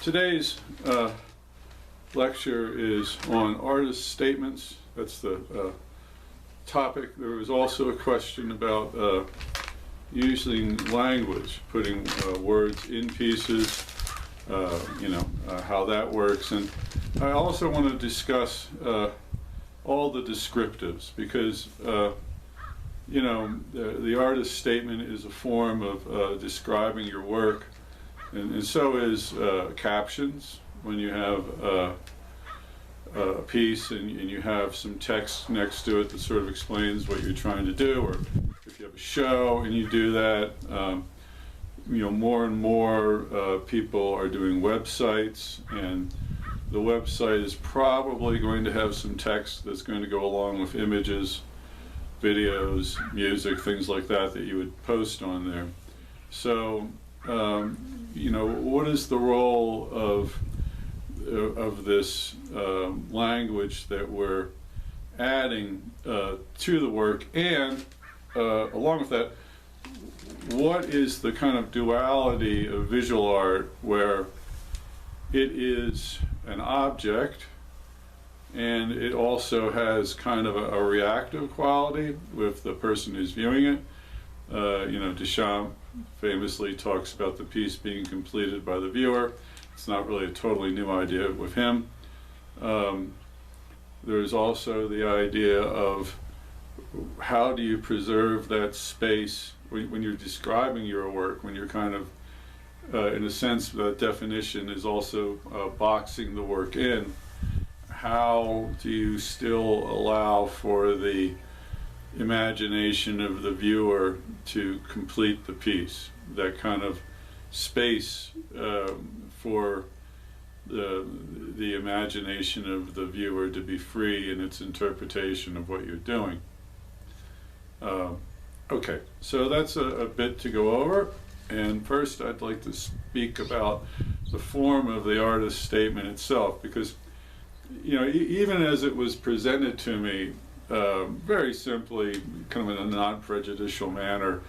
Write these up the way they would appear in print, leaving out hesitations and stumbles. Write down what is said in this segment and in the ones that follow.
Today's lecture is on artist statements. That's the topic. There was also a question about using language, putting words in pieces, how that works. And I also want to discuss all the descriptives, because the artist statement is a form of describing your work, and so is captions. When you have a piece and you have some text next to it that sort of explains what you're trying to do, or if you have a show and you do that, more and more people are doing websites, and the website is probably going to have some text that's going to go along with images, videos, music, things like that you would post on there. So, what is the role of this language that we're adding to the work, and along with that, what is the kind of duality of visual art where it is an object and it also has kind of a reactive quality with the person who's viewing it? Duchamp famously talks about the piece being completed by the viewer. It's not really a totally new idea with him. There's also the idea of how do you preserve that space when you're describing your work, when you're kind of, in a sense, that definition is also boxing the work in. How do you still allow for the imagination of the viewer to complete the piece, that kind of space for the imagination of the viewer to be free in its interpretation of what you're doing. Okay, so that's a bit to go over, and first I'd like to speak about the form of the artist's statement itself, because even as it was presented to me very simply, kind of in a non-prejudicial manner,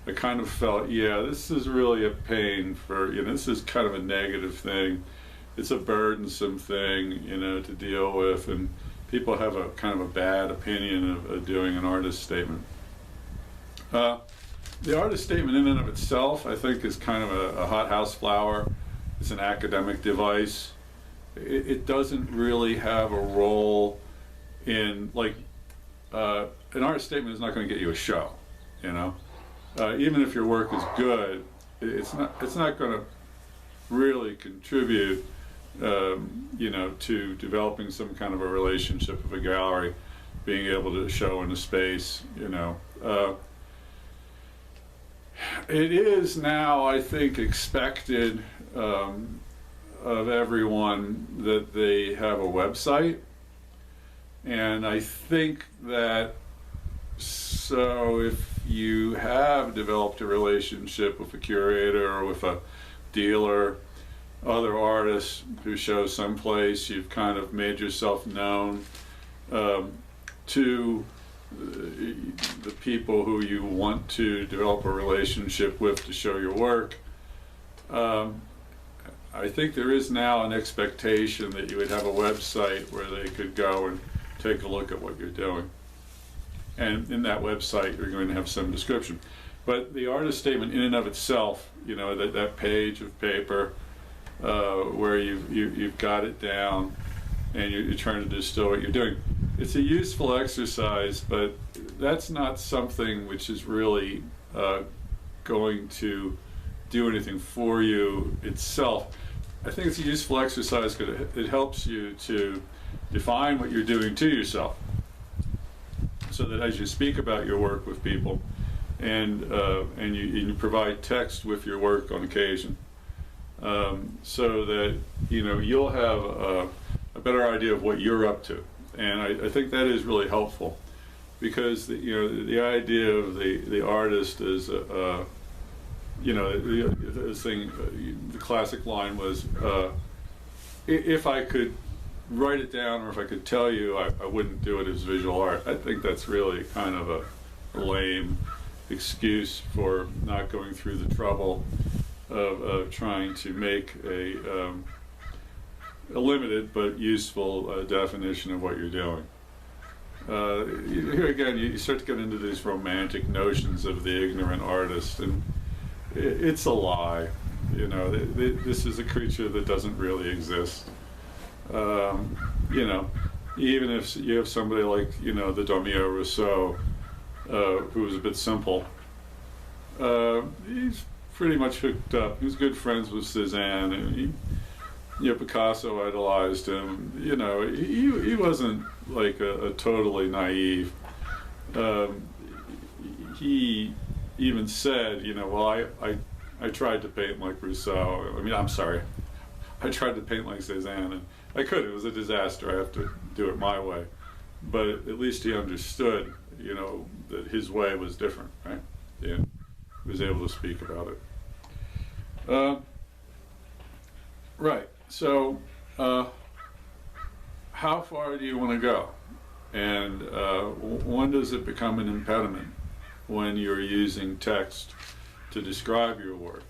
I kind of felt, this is really a pain for, this is kind of a negative thing. It's a burdensome thing, to deal with, and people have a kind of a bad opinion of doing an artist statement. The artist statement in and of itself, I think, is kind of a hothouse flower. It's an academic device. It doesn't really have a role in, an art statement is not going to get you a show, even if your work is good, it's not going to really contribute, to developing some kind of a relationship with a gallery, being able to show in a space, It is now, I think, expected of everyone that they have a website. And I think that, so if you have developed a relationship with a curator or with a dealer, other artists who show someplace, you've kind of made yourself known to the people who you want to develop a relationship with to show your work. I think there is now an expectation that you would have a website where they could go and take a look at what you're doing. And in that website, you're going to have some description. But the artist statement in and of itself, that page of paper where you've got it down and you're trying to distill what you're doing, it's a useful exercise, but that's not something which is really going to do anything for you itself. I think it's a useful exercise because it helps you to define what you're doing to yourself, so that as you speak about your work with people, and you provide text with your work on occasion, so that you'll have a better idea of what you're up to. And I think that is really helpful, because the idea of the artist is the classic line was, if I could write it down, or if I could tell you, I wouldn't do it as visual art. I think that's really kind of a lame excuse for not going through the trouble of trying to make a limited but useful definition of what you're doing. Here again, you start to get into these romantic notions of the ignorant artist, and it's a lie. You know, this is a creature that doesn't really exist. You know, even if you have somebody like, you know, the Domio Rousseau, who was a bit simple, he's pretty much hooked up. He was good friends with Cézanne, and you know, Picasso idolized him. You know, he wasn't like a totally naive. He even said, you know, well, I tried to paint like Rousseau. I mean, I'm sorry, I tried to paint like Cézanne, and I could. It was a disaster. I have to do it my way. But at least he understood, you know, that his way was different, right? Yeah, he was able to speak about it. Right. So, how far do you want to go? And when does it become an impediment when you're using text to describe your work?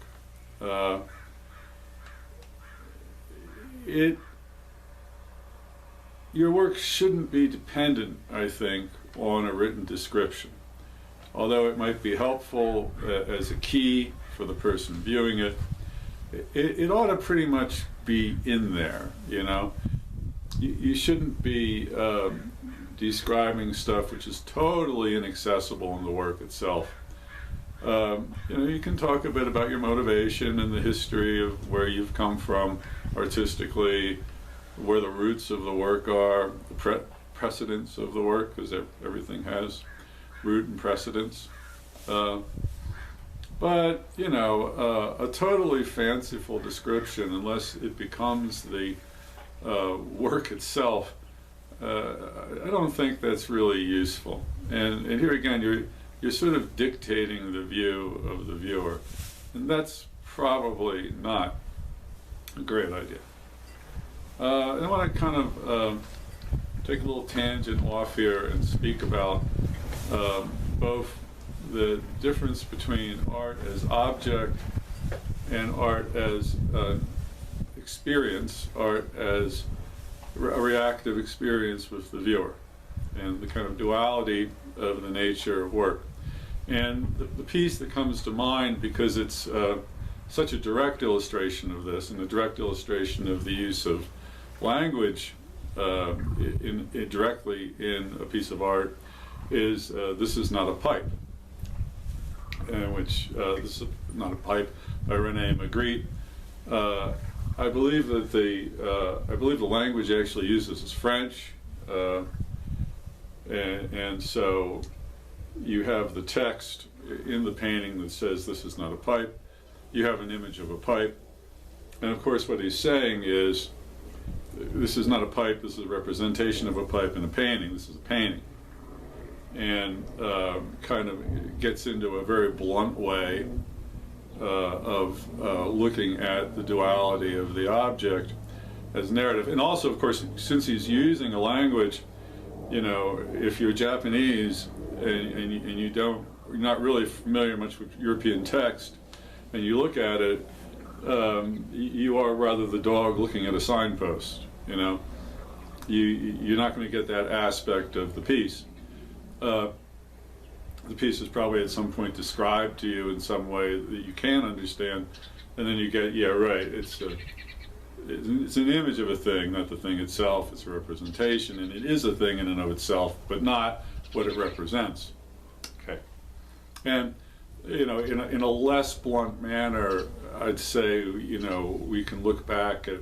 Your work shouldn't be dependent, I think, on a written description. Although it might be helpful as a key for the person viewing it, it ought to pretty much be in there, you know. You shouldn't be describing stuff which is totally inaccessible in the work itself. You know, you can talk a bit about your motivation and the history of where you've come from artistically, where the roots of the work are, the precedents of the work, because everything has root and precedence. But, you know, a totally fanciful description, unless it becomes the work itself, I don't think that's really useful. And here again, you're sort of dictating the view of the viewer, and that's probably not a great idea. I want to kind of take a little tangent off here and speak about both the difference between art as object and art as experience, art as a reactive experience with the viewer, and the kind of duality of the nature of work. And the piece that comes to mind, because it's such a direct illustration of this, and a direct illustration of the use of language directly in a piece of art, is This Is Not a Pipe, which This Is Not a Pipe by René Magritte. I believe that the language actually uses is French, and so you have the text in the painting that says this is not a pipe. You have an image of a pipe, and of course what he's saying is this is not a pipe, this is a representation of a pipe in a painting. This is a painting, and kind of gets into a very blunt way of looking at the duality of the object as narrative. And also, of course, since he's using a language, you know, if you're Japanese and you're not really familiar much with European text, and you look at it, you are rather the dog looking at a signpost. You know, you're not going to get that aspect of the piece. The piece is probably at some point described to you in some way that you can understand, and then you get, yeah, right, it's an image of a thing, not the thing itself. It's a representation, and it is a thing in and of itself, but not what it represents. Okay, and you know, in a less blunt manner, I'd say, you know, we can look back at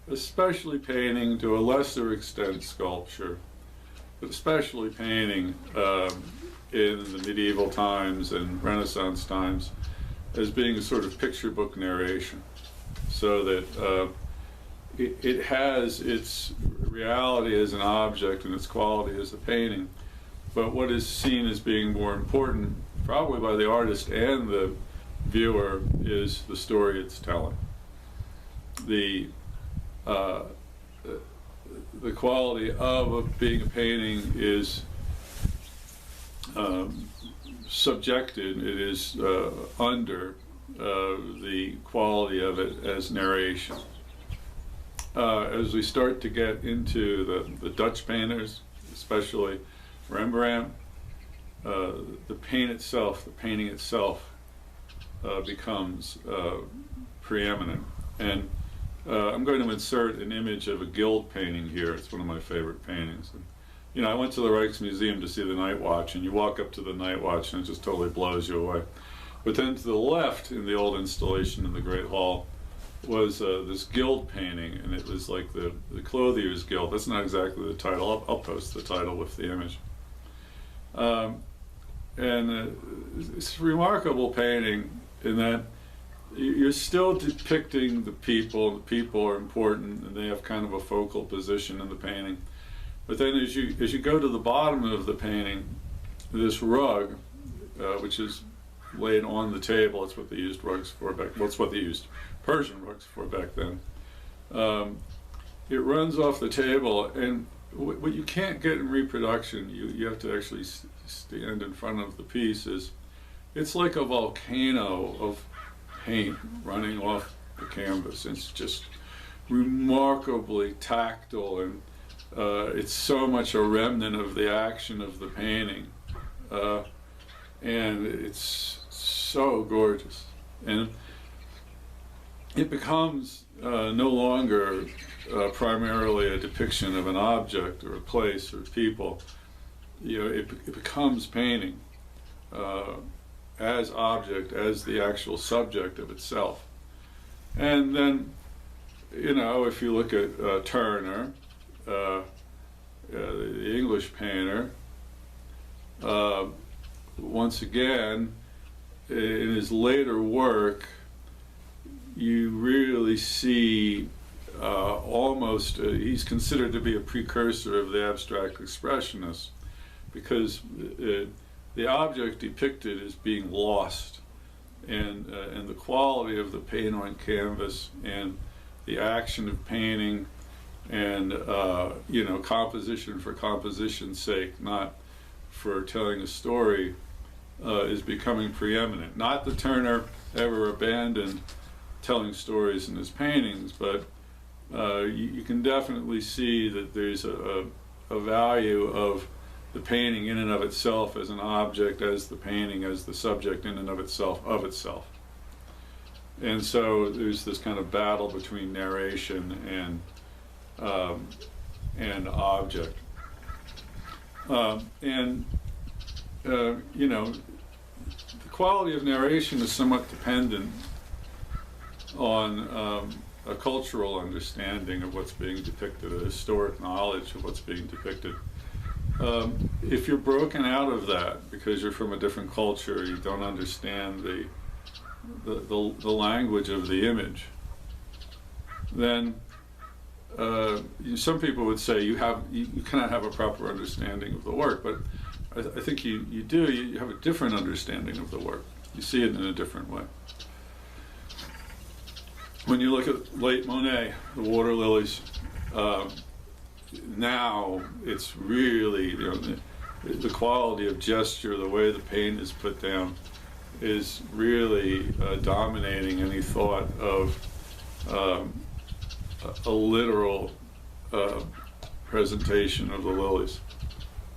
especially painting, to a lesser extent sculpture, but especially painting in the medieval times and Renaissance times, as being a sort of picture book narration, so that it has its reality as an object and its quality as a painting, but what is seen as being more important, probably by the artist and the viewer, is the story it's telling. The quality of being a painting is subjected, it is under the quality of it as narration. as we start to get into the Dutch painters, especially Rembrandt, the painting itself becomes preeminent. And I'm going to insert an image of a Guild painting here. It's one of my favorite paintings. And, you know, I went to the Rijksmuseum to see the Night Watch, and you walk up to the Night Watch and it just totally blows you away. But then to the left, in the old installation in the Great Hall, was this Guild painting, and it was like the Clothiers Guild. That's not exactly the title. I'll post the title with the image. It's a remarkable painting in that you're still depicting the people. The people are important, and they have kind of a focal position in the painting. But then as you go to the bottom of the painting, this rug, which is laid on the table, it's what they used rugs for back. Well, it's what they used Persian rugs for back then. It runs off the table, and what you can't get in reproduction, you have to actually stand in front of the piece. It's like a volcano of paint running off the canvas. It's just remarkably tactile, and it's so much a remnant of the action of the painting, and it's so gorgeous. And it becomes no longer primarily a depiction of an object or a place or people. You know, it becomes painting as object, as the actual subject of itself. And then, you know, if you look at Turner, the English painter, once again, in his later work, you really see almost, he's considered to be a precursor of the abstract expressionists, because the object depicted is being lost, and the quality of the paint on canvas and the action of painting, and you know, composition for composition's sake, not for telling a story, is becoming preeminent. Not that Turner ever abandoned telling stories in his paintings, but you can definitely see that there's a value of the painting in and of itself as an object, as the painting as the subject in and of itself. And so there's this kind of battle between narration and object. You know, the quality of narration is somewhat dependent on a cultural understanding of what's being depicted, a historic knowledge of what's being depicted. If you're broken out of that because you're from a different culture, you don't understand the language of the image, then some people would say you cannot have a proper understanding of the work. But I think you do. You have a different understanding of the work. You see it in a different way. When you look at late Monet, the water lilies, now it's really, you know, the quality of gesture, the way the paint is put down, is really dominating any thought of a literal presentation of the lilies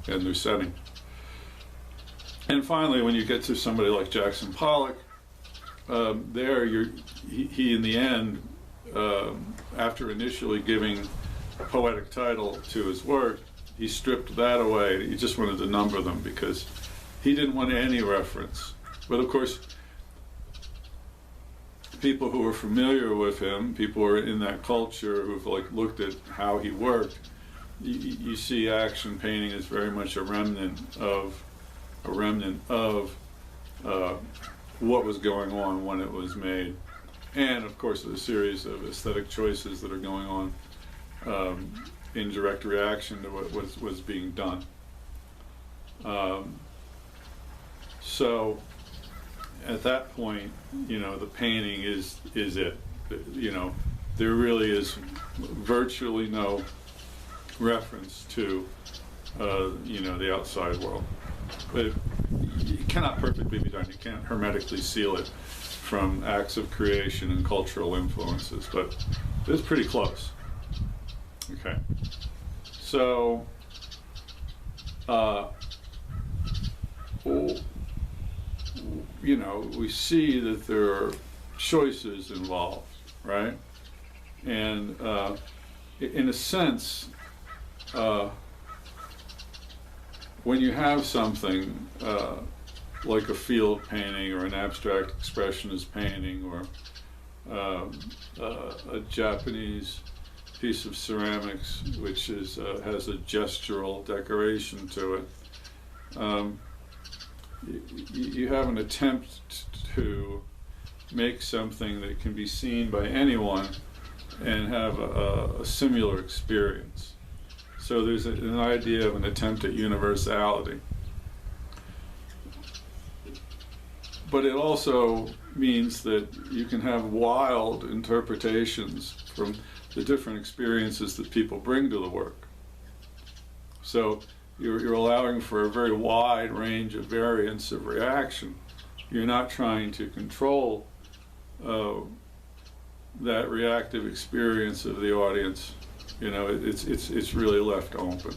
and their setting. And finally, when you get to somebody like Jackson Pollock, he in the end, after initially giving a poetic title to his work, he stripped that away. He just wanted to number them because he didn't want any reference. But of course, people who are familiar with him, people who are in that culture, who've like looked at how he worked, you see action painting as very much a remnant of what was going on when it was made, and of course a series of aesthetic choices that are going on in direct reaction to what was being done. So at that point, you know, the painting is it. You know, there really is virtually no reference to you know, the outside world. But it cannot perfectly be done. You can't hermetically seal it from acts of creation and cultural influences, but it's pretty close. Okay. So, you know, we see that there are choices involved, right? And in a sense, when you have something like a field painting or an abstract expressionist painting or a Japanese piece of ceramics which is has a gestural decoration to it, you have an attempt to make something that can be seen by anyone and have a similar experience. So there's an idea of an attempt at universality. But it also means that you can have wild interpretations from the different experiences that people bring to the work. So you're allowing for a very wide range of variance of reaction. You're not trying to control that reactive experience of the audience. You know, it's really left open.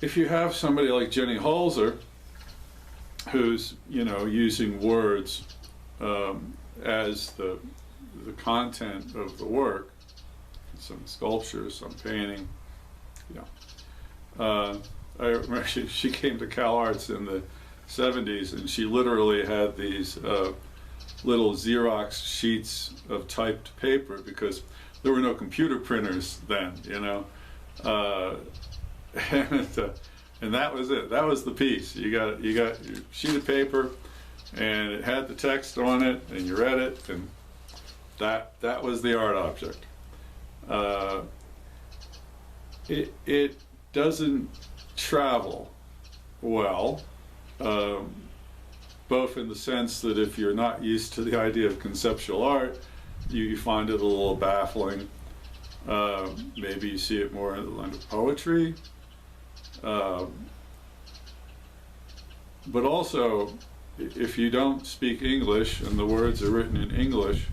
If you have somebody like Jenny Holzer, who's, you know, using words as the content of the work, some sculpture, some painting, you know. I remember she came to Cal Arts in the 70s, and she literally had these little Xerox sheets of typed paper, because there were no computer printers then, you know. And that was it. That was the piece. You got your sheet of paper, and it had the text on it, and you read it, and that was the art object. It doesn't travel well, both in the sense that if you're not used to the idea of conceptual art, you find it a little baffling. Maybe you see it more in the line of poetry. But also, if you don't speak English and the words are written in English,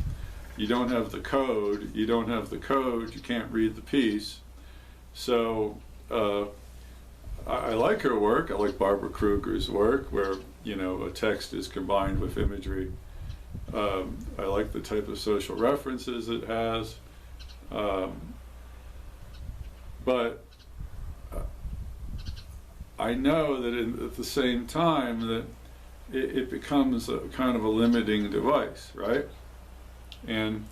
you don't have the code. You don't have the code, you can't read the piece. So I like her work. I like Barbara Kruger's work, where, you know, a text is combined with imagery. I like the type of social references it has. But I know that at the same time that it becomes a kind of a limiting device, right? And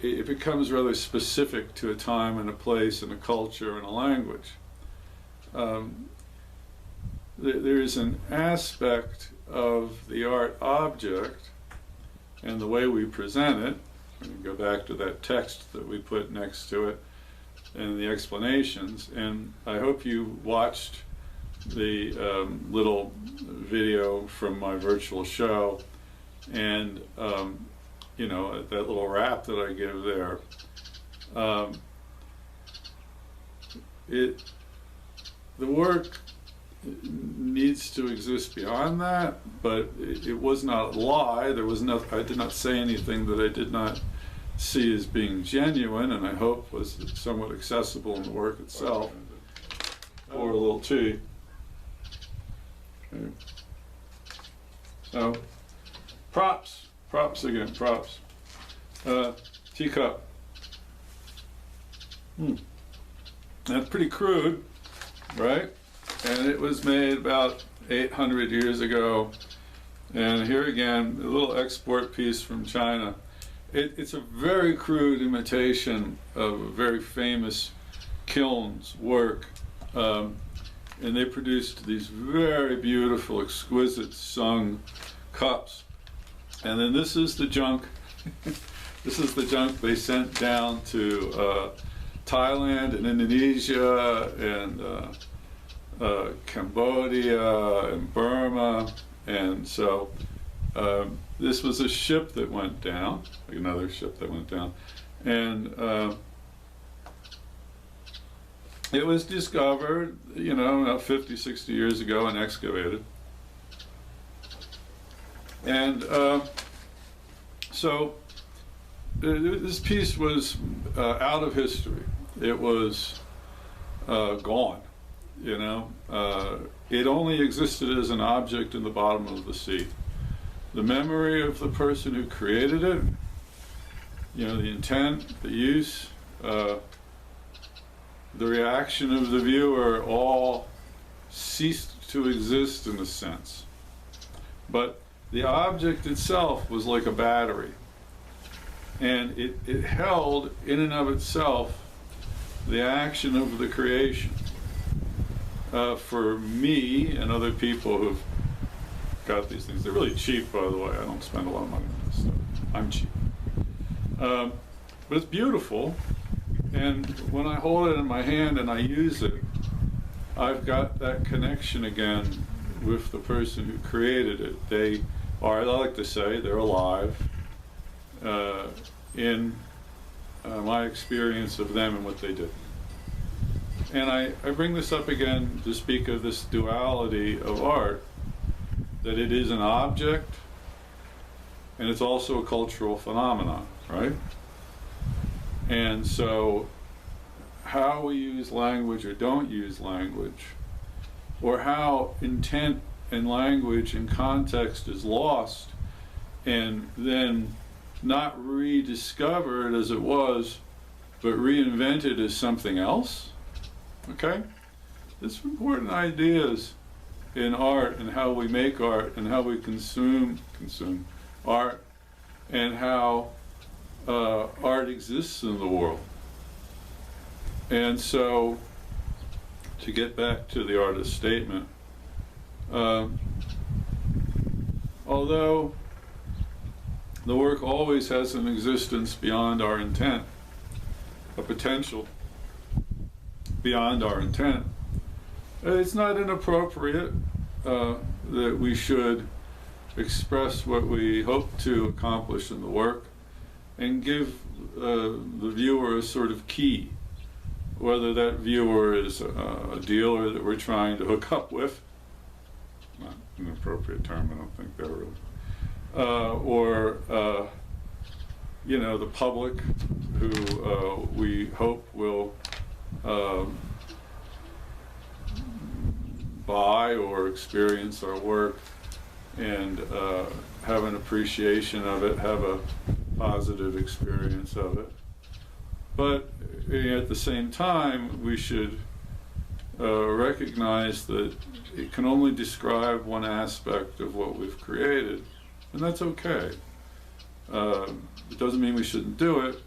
it becomes rather specific to a time and a place and a culture and a language. There is an aspect of the art object and the way we present it. I'm going to go back to that text that we put next to it and the explanations, and I hope you watched the little video from my virtual show, and you know, that little rap that I give there. The work needs to exist beyond that, but it was not a lie. There was no, I did not say anything that I did not see as being genuine, and I hope was somewhat accessible in the work itself. Or a little tea. Okay. So, props again, props. Teacup. That's pretty crude, right? And it was made about 800 years ago. And here again, a little export piece from China. It's a very crude imitation of a very famous kiln's work. And they produced these very beautiful, exquisite sung cups. And then this is the junk. This is the junk they sent down to Thailand and Indonesia and Cambodia and Burma. And so this was a ship that went down, another ship that went down. And it was discovered, you know, about 50, 60 years ago and excavated. And So this piece was out of history. It was gone, you know. It only existed as an object in the bottom of the sea. The memory of the person who created it, you know, the intent, the use, the reaction of the viewer all ceased to exist in a sense. But the object itself was like a battery. And it held in and of itself the action of the creation. For me and other people who've got these things, they're really cheap, by the way. I don't spend a lot of money on this stuff. I'm cheap. But it's beautiful, and when I hold it in my hand and I use it, I've got that connection again with the person who created it. They are, I like to say, they're alive in my experience of them and what they did. And I bring this up again to speak of this duality of art, that it is an object and it's also a cultural phenomenon, right? And so how we use language or don't use language, or how intent and language and context is lost and then not rediscovered as it was, but reinvented as something else, okay? There's important ideas in art and how we make art and how we consume art and how art exists in the world. And so, to get back to the artist's statement, although the work always has an existence beyond our intent, a potential beyond our intent, it's not inappropriate that we should express what we hope to accomplish in the work and give the viewer a sort of key, whether that viewer is a dealer that we're trying to hook up with, not an appropriate term, I don't think that really, or you know, the public who we hope will buy or experience our work and have an appreciation of it, have a positive experience of it. But at the same time, we should recognize that it can only describe one aspect of what we've created, and that's okay. It doesn't mean we shouldn't do it,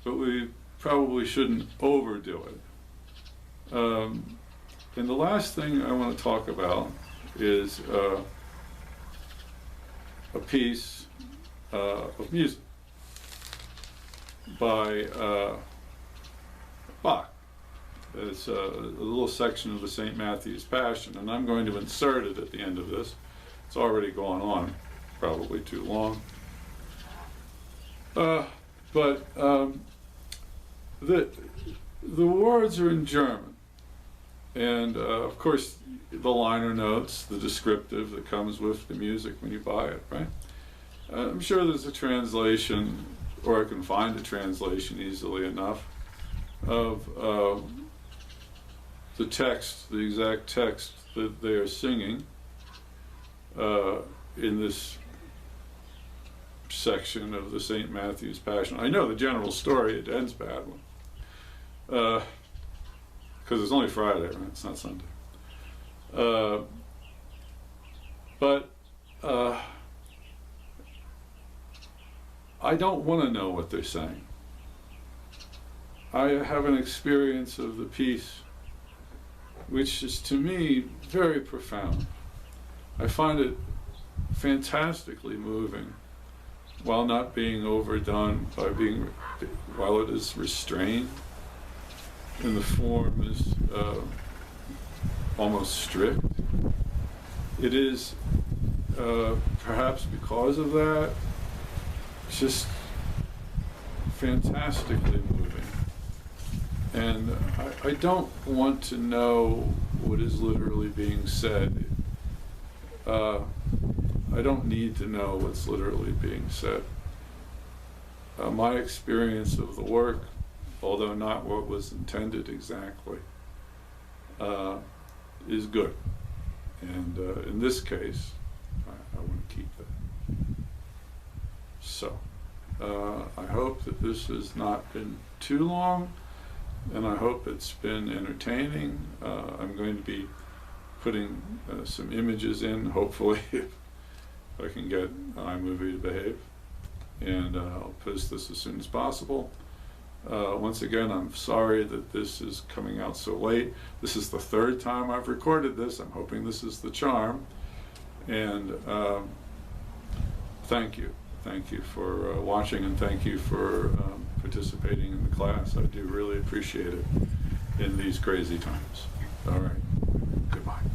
but we probably shouldn't overdo it. And the last thing I want to talk about is a piece of music by Bach. It's a little section of the St. Matthew's Passion, and I'm going to insert it at the end of this. It's already gone on, probably too long. But the words are in German, and of course the liner notes, the descriptive that comes with the music when you buy it, right? I'm sure there's a translation, or I can find a translation easily enough, of the text, the exact text that they are singing in this section of the St. Matthew's Passion. I know the general story, it ends badly. Because it's only Friday, right? It's not Sunday. But I don't want to know what they're saying. I have an experience of the piece which is, to me, very profound. I find it fantastically moving, while not being overdone, while it is restrained, and the form is almost strict. It is, perhaps because of that, just fantastically moving. And I don't want to know what is literally being said. I don't need to know what's literally being said. my experience of the work, although not what was intended exactly, is good. And in this case, I want to keep that. So, I hope that this has not been too long, and I hope it's been entertaining. I'm going to be putting some images in, hopefully, if I can get iMovie to behave. And I'll post this as soon as possible. Once again, I'm sorry that this is coming out so late. This is the third time I've recorded this. I'm hoping this is the charm. And thank you. Thank you for watching, and thank you for participating in the class. I do really appreciate it in these crazy times. All right. Goodbye.